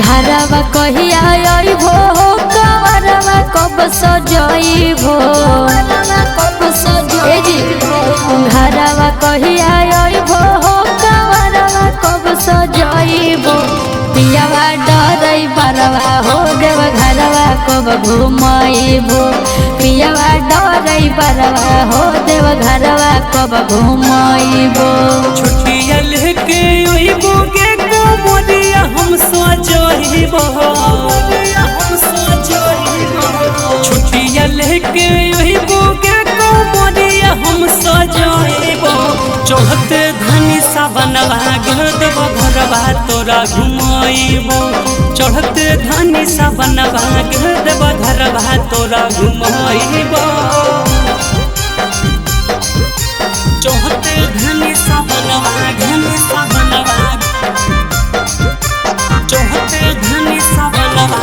घरवा कहिया आइबो कवरवा कब सजइबो घरवा कहिया आइबो कवरवा कब सजइबो पियावा डरै बरवा हो देव घरवा कब घुमइबो पियावा डरै बरवा हो देव घरवा कब घुमइबो छुट्टिया लेके आइबो गे मोरिया हम सजइबो छुट्टिया लेके आइबो गे मोरिया हम सजइबो चढ़ते धनी सावनवा देव घरवा तोरा घुमइबो चढ़ते धनी सावनवा देव घरवा तोरा घुमइबो चढ़ते धनी सावनवा चढ़ते धनी सावनवा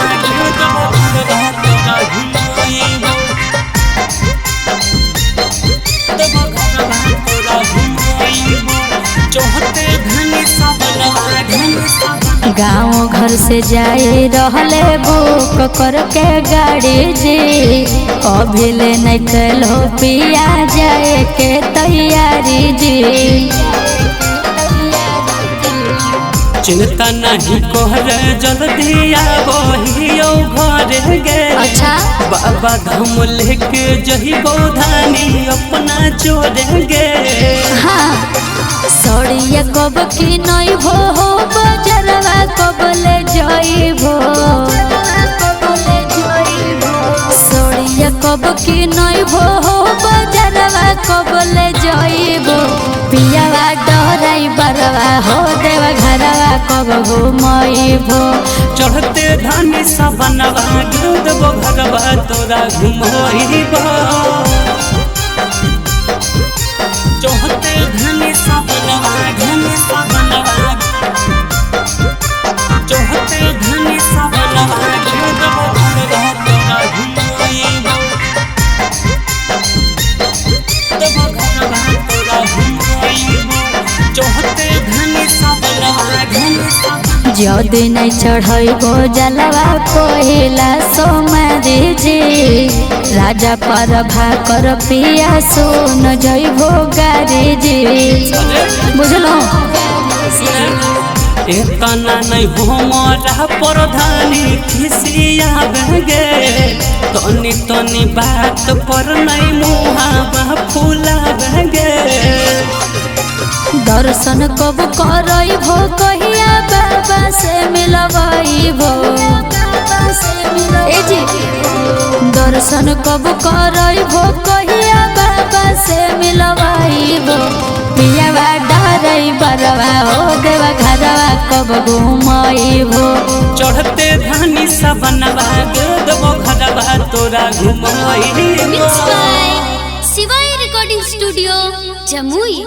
गाँव घर से जाए रहले बुक करके गाड़ी जी अभिले नहीं कलो पिया जाए के तैयारी जी चिंता नहीं कोहर जल्दी आबो घर गे अच्छा बाबा धाम लेके जहिबो धानी अपना चोर गे हाँ सड़िया कब की नहीं भो बजरवा कब ले जाइबो सड़िया कब की नहीं भो बजरवा कब ले जाइबो पियावा डरै बरवा हो देव घरवा कब घुमइबो चढ़ते धानी सावनवा देव घरवा तोरा घुमइबो चढ़ते धनी सावनवा चढ़ते धनी सावनवा देव घरवा तोरा घुमइबो देव घरवा तोरा घुमइबो चढ़ते धनी सावनवा जदि नहीं चढ़इबो जलवा पहिला सोमवारी जी राजा पर भाकर पिया सुन जइबो गारी जी बुझलो एतना नहीं हमरा प्रधानी खिसिया गे तनी तनी बात पर नहीं मुहावा फूला गे दर्शन कब करइबो कहिया बाबा से मिलबइबो ए जी दर्शन कब करइबो कहिया बाबा से मिलबइबो पियावा डरै बरवा हो देव घरवा कब घुमइबो चढ़ते धानी सावनवा देव घरवा तोरा घुमइबो शिवाय रिकॉर्डिंग स्टूडियो जमुई।